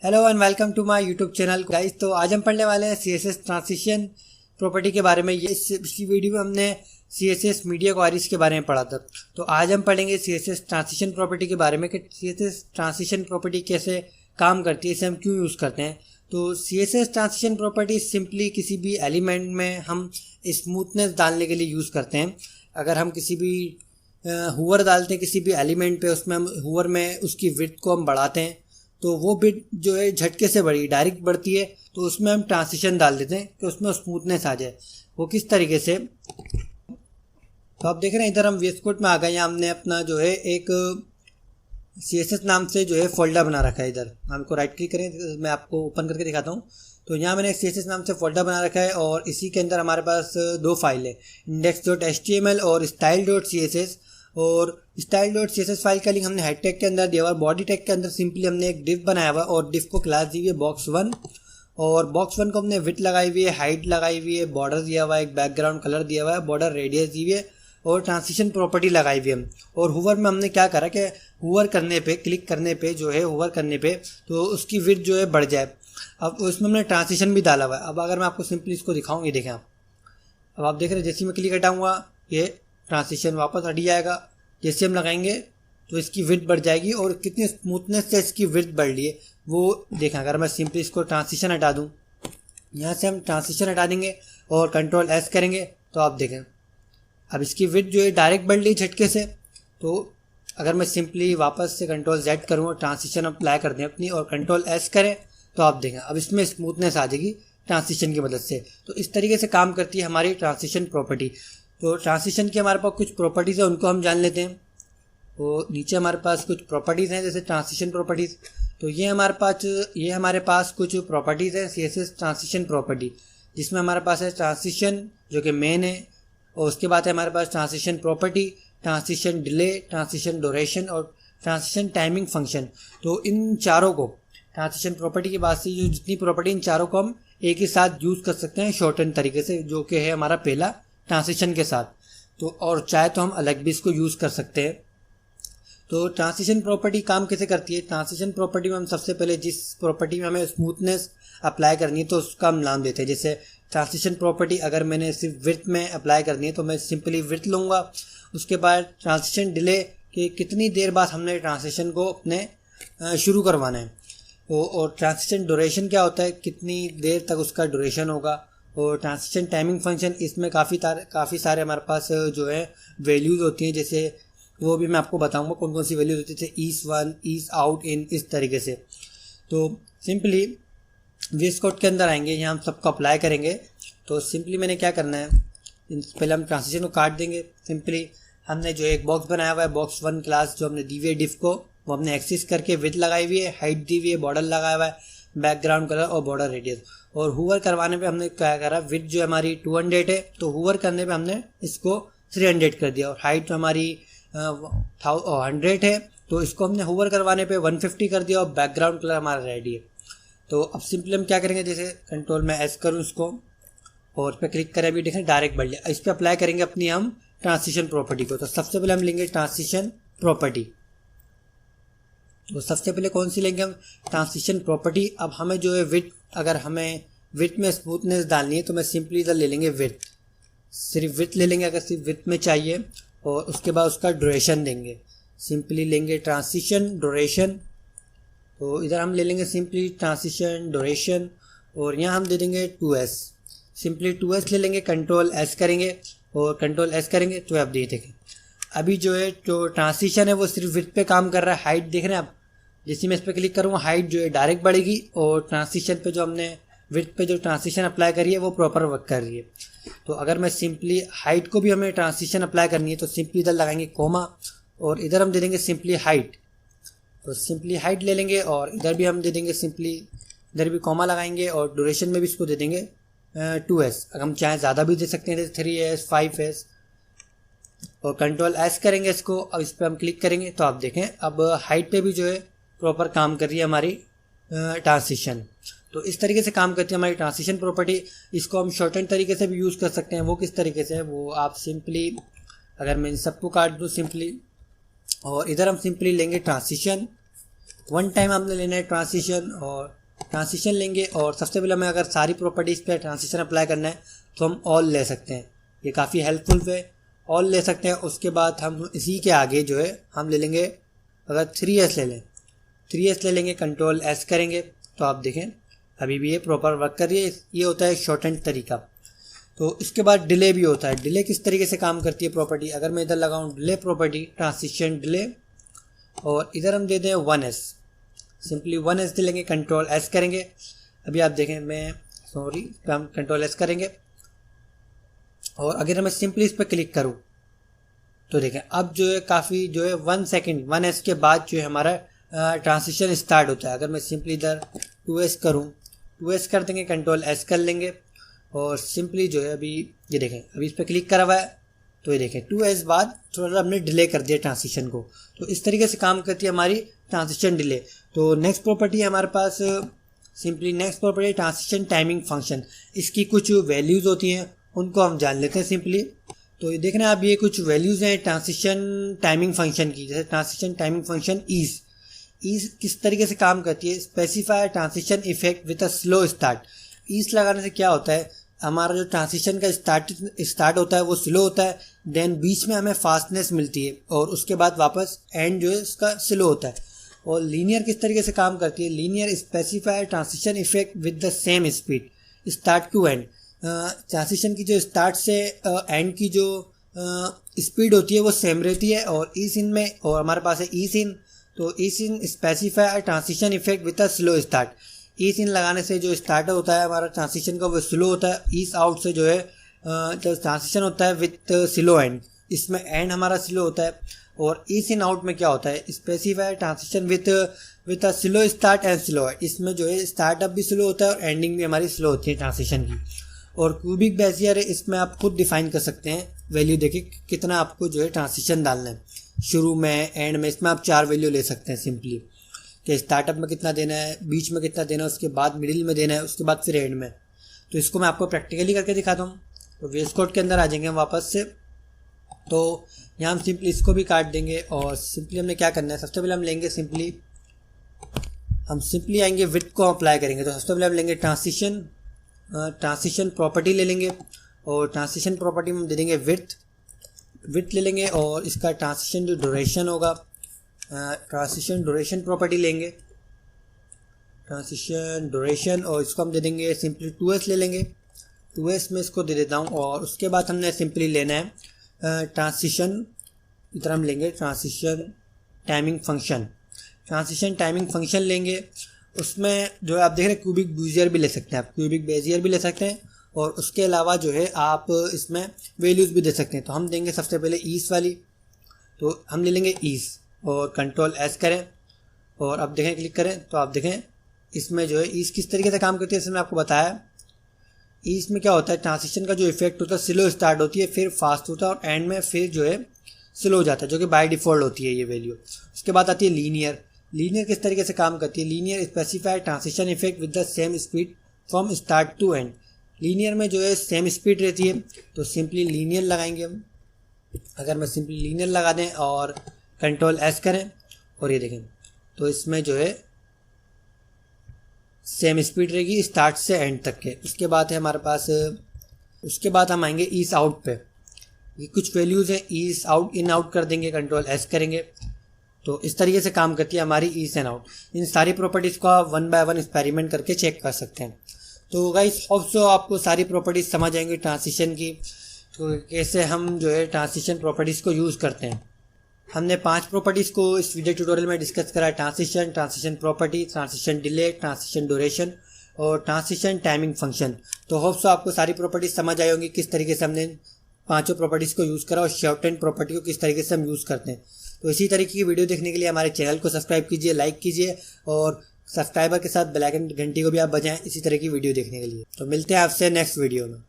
Hello and welcome to my YouTube channel guys. तो आज हम पढ़ने वाले हैं सीएसएस ट्रांजिशन प्रॉपर्टी के बारे में। ये पिछली वीडियो में हमने सीएसएस मीडिया क्वेरीज के बारे में पढ़ा था। तो आज हम पढ़ेंगे सीएसएस ट्रांजिशन प्रॉपर्टी के बारे में कि सीएसएस ट्रांजिशन प्रॉपर्टी कैसे काम करती है, इसे हम क्यों यूज़ करते हैं। तो सीएसएस ट्रांजिशन प्रॉपर्टी सिंपली किसी भी एलिमेंट में हम स्मूथनेस डालने के लिए यूज़ करते हैं। अगर हम किसी भी हुवर डालते हैं किसी भी एलिमेंट पे, उसमें हम हुवर में उसकी विड्थ को हम बढ़ाते हैं तो वो बिट जो है झटके से डायरेक्ट बढ़ती है, तो उसमें हम ट्रांजिशन डाल देते हैं कि उसमें स्मूथनेस आ जाए। वो किस तरीके से, तो आप देख रहे हैं इधर हम VS कोड में आ गए। यहाँ हमने अपना जो है एक CSS नाम से जो है फोल्डर बना रखा है। इधर हमको राइट क्लिक करें, मैं आपको ओपन करके दिखाता हूँ। तो यहाँ मैंने CSS नाम से फोल्डर बना रखा है और इसी के अंदर हमारे पास दो फाइल है, index.html और style.css। और style.css फाइल का लिंक हमने हेड टैग के अंदर दिया हुआ है। बॉडी टैग के अंदर सिंपली हमने एक डिव बनाया हुआ है और डिव को क्लास दी हुई है box1 और box1 को हमने विड्थ लगाई हुई है, हाइट लगाई हुई है, बॉर्डर दिया हुआ है, एक बैकग्राउंड कलर दिया हुआ है, बॉर्डर रेडियस दी हुई है और ट्रांजिशन प्रॉपर्टी लगाई हुई है। और हुवर में हमने क्या करा कि हुवर करने पे, क्लिक करने पे जो है हुवर करने पे तो उसकी विड्थ जो है बढ़ जाए। अब उसमें हमने ट्रांजिशन भी डाला हुआ है। अब अगर मैं आपको सिंपली इसको दिखाऊँ, ये देखें आप, अब आप देख रहे हैं जैसे मैं क्लिक हटाऊँगा ये ट्रांजिशन वापस हट जाएगा। जैसे हम लगाएंगे तो इसकी विड्थ बढ़ जाएगी और कितनी स्मूथनेस से इसकी विड्थ बढ़ रही है वो देखें। अगर मैं सिंपली इसको ट्रांजिशन हटा दूं, यहाँ से हम ट्रांजिशन हटा देंगे और कंट्रोल S करेंगे तो आप देखें अब इसकी विड्थ जो है डायरेक्ट बढ़ रही है झटके से। तो अगर मैं सिंपली वापस से कंट्रोल Z करूँ और ट्रांजिशन अप्लाई कर दें अपनी और कंट्रोल S करें तो आप देखें अब इसमें स्मूथनेस आ जाएगी ट्रांजिशन की मदद से। तो इस तरीके से काम करती है हमारी ट्रांजिशन प्रॉपर्टी। तो ट्रांजिशन की हमारे पास कुछ प्रॉपर्टीज़ है, उनको हम जान लेते हैं। तो नीचे हमारे पास कुछ प्रॉपर्टीज़ हैं जैसे ट्रांजिशन प्रॉपर्टीज़। तो ये हमारे पास कुछ प्रॉपर्टीज़ हैं CSS ट्रांजिशन प्रॉपर्टी, जिसमें हमारे पास है ट्रांजिशन जो कि मेन है, और उसके बाद है हमारे पास transition property, transition delay, transition duration और ट्रांजिशन टाइमिंग फंक्शन। तो इन चारों को ट्रांजिशन प्रॉपर्टी के बाद से जो जितनी प्रॉपर्टी, इन चारों को हम एक ही साथ यूज़ कर सकते हैं शॉर्टन तरीके से, जो कि है हमारा पहला ट्रांजिशन के साथ। तो और चाहे तो हम अलग भी इसको यूज़ कर सकते हैं। तो ट्रांजिशन प्रॉपर्टी काम कैसे करती है। ट्रांजिशन प्रॉपर्टी में हम सबसे पहले जिस प्रॉपर्टी में हमें स्मूथनेस अप्लाई करनी है तो उसका हम नाम देते हैं। जैसे ट्रांजिशन प्रॉपर्टी अगर मैंने सिर्फ विड्थ में अप्लाई करनी है तो मैं सिंपली विड्थ लूँगा। उसके बाद ट्रांजिशन डिले कि कितनी देर बाद हमने ट्रांजिशन को अपने शुरू करवाना है। और ट्रांजिशन ड्यूरेशन क्या होता है, कितनी देर तक उसका ड्यूरेशन होगा। और ट्रांजिशन टाइमिंग फंक्शन, इसमें काफ़ी सारे हमारे पास जो है वैल्यूज़ होती हैं, जैसे वो भी मैं आपको बताऊंगा कौन कौन सी वैल्यूज़ होती है, जैसे ईस1, ईस आउट, इन, इस तरीके से। तो सिंपली VS कोड के अंदर आएंगे, यहाँ हम सबको अप्लाई करेंगे। तो सिंपली मैंने क्या करना है, पहले हम ट्रांजिशन को काट देंगे। सिंपली हमने जो एक बॉक्स बनाया हुआ है, box1 क्लास जो हमने दी हुई है डिफ को, वो हमने एक्सेस करके विड्थ लगाई हुई है, हाइट दी हुई है, बॉर्डर लगाया हुआ है, बैकग्राउंड कलर और बॉर्डर रेडियस। और हुवर करवाने पे हमने क्या करा, विड्थ जो हमारी 200 है तो हुवर करने पे हमने इसको 300 कर दिया। और हाइट हमारी 100 है तो इसको हमने हुवर करवाने पे 150 कर दिया और बैकग्राउंड कलर हमारा रेडी है। तो अब सिंपली हम क्या करेंगे, जैसे कंट्रोल में S करूँ इसको और इस पर क्लिक करें, अभी देखें डायरेक्ट बढ़ लिया। इस पर अप्लाई करेंगे अपनी हम ट्रांजिशन प्रॉपर्टी को। तो सबसे पहले हम लेंगे ट्रांजिशन प्रॉपर्टी। तो सबसे पहले कौन सी लेंगे हम, ट्रांजिशन प्रॉपर्टी। अब हमें जो है विड्थ, अगर हमें विड्थ में स्मूथनेस डालनी है तो मैं सिंपली इधर ले लेंगे विड्थ, सिर्फ विड्थ ले लेंगे अगर सिर्फ विड्थ में चाहिए। और उसके बाद उसका ड्यूरेशन देंगे, सिंपली लेंगे ट्रांजिशन ड्यूरेशन। तो इधर हम ले लेंगे सिंपली ट्रांजिशन ड्यूरेशन और यहाँ हम दे देंगे 2S, सिंपली 2S ले लेंगे, कंट्रोल S करेंगे और कंट्रोल S करेंगे तो आप देखें अभी जो है जो ट्रांजिशन है वो सिर्फ विड्थ पे काम कर रहा है। हाइट देख रहे हैं आप, जैसे मैं इस पर क्लिक करूँगा हाइट जो है डायरेक्ट बढ़ेगी और ट्रांजिशन पे जो हमने विड्थ पे जो ट्रांजिशन अप्लाई करी है वो प्रॉपर वर्क कर रही है। तो अगर मैं सिंपली हाइट को भी हमें ट्रांजिशन अप्लाई करनी है तो सिंपली इधर लगाएंगे कोमा और इधर हम दे देंगे सिंपली हाइट। तो सिंपली हाइट ले लेंगे और इधर भी हम दे देंगे सिंपली, इधर भी कोमा लगाएंगे और ड्यूरेशन में भी इसको दे देंगे 2S। अगर हम चाहें ज़्यादा भी दे सकते हैं जैसे 3S, 5S और कंट्रोल S करेंगे इसको। अब इस पर हम क्लिक करेंगे तो आप देखें अब हाइट पे भी जो है प्रॉपर काम कर रही है हमारी ट्रांजिशन। तो इस तरीके से काम करती है हमारी ट्रांजिशन प्रॉपर्टी। इसको हम शॉर्टन तरीके से भी यूज़ कर सकते हैं। वो किस तरीके से है वो आप सिंपली, अगर मैं इन सबको काट दूँ सिंपली और इधर हम सिंपली लेंगे ट्रांजिशन वन टाइम हमने लेना है ट्रांसिशन, और ट्रांसिशन लेंगे और सबसे पहले हमें अगर सारी प्रॉपर्टीज़ पे ट्रांसिशन अप्लाई करना है तो हम ऑल ले सकते हैं। ये काफ़ी हेल्पफुल है, ऑल ले सकते हैं। उसके बाद हम इसी के आगे जो है हम ले लेंगे, अगर 3S ले लें, 3S ले लेंगे, कंट्रोल S करेंगे तो आप देखें अभी भी ये प्रॉपर वर्क कर रही है। ये होता है शॉर्टेंड तरीका। तो इसके बाद डिले भी होता है। डिले किस तरीके से काम करती है प्रॉपर्टी, अगर मैं इधर लगाऊँ डिले प्रॉपर्टी, ट्रांसिशन डिले, और इधर हम दे दें 1S, सिंपली 1S दे लेंगे, कंट्रोल S करेंगे। अभी आप देखें हम कंट्रोल S करेंगे और अगर मैं सिंपली इस पर क्लिक करूं तो देखें अब जो है काफ़ी जो है 1 सेकेंड 1S के बाद जो है हमारा ट्रांसिशन स्टार्ट होता है। अगर मैं सिंपली इधर 2S करूं, 2S कर देंगे, कंट्रोल S कर लेंगे और सिंपली जो है अभी ये देखें अभी इस पर क्लिक करा हुआ है तो ये देखें 2S बाद थोड़ा सा हमने डिले कर दिया ट्रांसिशन को। तो इस तरीके से काम करती है हमारी ट्रांसिशन डिले। तो नेक्स्ट प्रॉपर्टी है हमारे पास, simply next property transition timing function. इसकी कुछ वैल्यूज़ होती हैं, उनको हम जान लेते हैं सिंपली। तो ये देख रहे हैं आप, ये कुछ वैल्यूज़ हैं ट्रांसिशन टाइमिंग फंक्शन की। जैसे ट्रांसिशन टाइमिंग फंक्शन ईज किस तरीके से काम करती है, specify transition effect with a slow start. Ease लगाने से क्या होता है, हमारा जो ट्रांसिशन का स्टार्ट होता है वो स्लो होता है, देन बीच में हमें फास्टनेस मिलती है और उसके बाद वापस एंड जो है उसका स्लो होता है। और लीनियर किस तरीके से काम करती है, linear specify transition effect with the same speed start to end. Transition की जो स्टार्ट से एंड की जो स्पीड होती है वो सेम रहती है। और ई सिन में, और हमारे पास है ई सिन, तो ease in specify transition effect with a slow start. Ease in लगाने से जो स्टार्ट होता है हमारा ट्रांसिशन का वो स्लो होता है। ईस आउट से जो है जो ट्रांसिशन होता है विथ स्लो एंड, इसमें एंड हमारा स्लो होता है। और ईस इन आउट में क्या होता है, specify transition with a slow start and slow and, इसमें जो है स्टार्टअप भी स्लो होता है और एंडिंग भी हमारी स्लो होती है ट्रांसिशन की। और क्यूबिक बेजियर है, इसमें आप खुद डिफाइन कर सकते हैं वैल्यू, देखिए कितना आपको जो है ट्रांसिशन डालना है, शुरू में एंड में। इसमें आप 4 वैल्यू ले सकते हैं सिंपली, कि स्टार्टअप में कितना देना है, बीच में कितना देना है, उसके बाद मिडिल में देना है, उसके बाद फिर एंड में। तो इसको मैं आपको प्रैक्टिकली करके दिखाता हूँ। तो वेस कोड के अंदर आ जाएंगे हम वापस से। तो यहाँ हम सिंपली इसको भी काट देंगे और सिंपली हमने क्या करना है, सबसे पहले हम लेंगे सिंपली आएंगे विड्थ को अप्लाई करेंगे। तो सबसे पहले हम लेंगे ट्रांसिशन प्रॉपर्टी ले लेंगे और ट्रांसिशन प्रॉपर्टी में हम दे देंगे विड्थ ले लेंगे और इसका ट्रांसिशन जो ड्यूरेशन होगा, ट्रांसिशन ड्यूरेशन प्रॉपर्टी लेंगे, ट्रांसिशन ड्यूरेशन, और इसको हम दे देंगे सिंपली 2S ले लेंगे। 2S में इसको दे देता हूँ। और उसके बाद हमने सिंपली लेना है ट्रांसिशन, इधर हम लेंगे ट्रांसिशन टाइमिंग फंक्शन लेंगे। उसमें जो है आप देख रहे हैं क्यूबिक बेजियर भी ले सकते हैं, आप क्यूबिक बेजियर भी ले सकते हैं और उसके अलावा जो है आप इसमें वैल्यूज़ भी दे सकते हैं। तो हम देंगे सबसे पहले ईस वाली, तो हम ले लेंगे ईस और कंट्रोल S करें और अब देखें क्लिक करें तो आप देखें इसमें जो है ईस किस तरीके से काम करती है, इसमें आपको बताया। ईस में क्या होता है, ट्रांसिशन का जो इफेक्ट होता है स्लो स्टार्ट होती है, फिर फास्ट होता है और एंड में फिर जो है स्लो हो जाता है, जो कि बाय डिफ़ॉल्ट होती है ये वैल्यू। उसके बाद आती है लीनियर किस तरीके से काम करती है, linear specify transition effect with the same speed from start to end. Linear में जो है सेम स्पीड रहती है, तो सिंपली लीनियर लगाएंगे हम। अगर मैं सिंपली लीनियर लगा दें और कंट्रोल S करें और ये देखें तो इसमें जो है सेम स्पीड रहेगी स्टार्ट से एंड तक के। उसके बाद है हमारे पास, उसके बाद हम आएंगे ईस आउट पे। ये कुछ वैल्यूज़ हैं, ईस आउट इन आउट कर देंगे, कंट्रोल S करेंगे। तो इस तरीके से काम करती है हमारी ईस एंड आउट। इन सारी प्रॉपर्टीज़ को आप 1 बाय 1 एक्सपेरिमेंट करके चेक कर सकते हैं। तो गाइस होप सो आपको सारी प्रॉपर्टीज़ समझ आएंगी ट्रांसिशन की, तो कैसे हम जो है ट्रांसिशन प्रॉपर्टीज़ को यूज़ करते हैं। हमने 5 प्रॉपर्टीज़ को इस वीडियो ट्यूटोरियल में डिस्कस करा है, transition property, transition delay, transition duration और ट्रांसिशन टाइमिंग फंक्शन। तो होप सो आपको सारी प्रॉपर्टीज़ समझ आई होंगी किस तरीके से हमने 5 प्रॉपर्टीज़ को यूज़ करा और शॉर्टेंड प्रॉपर्टी को किस तरीके से हम यूज़ करते हैं। तो इसी तरीके की वीडियो देखने के लिए हमारे चैनल को सब्सक्राइब कीजिए, लाइक कीजिए और सब्सक्राइबर के साथ बेल आइकन घंटी को भी आप बजाएं इसी तरह की वीडियो देखने के लिए। तो मिलते हैं आपसे नेक्स्ट वीडियो में।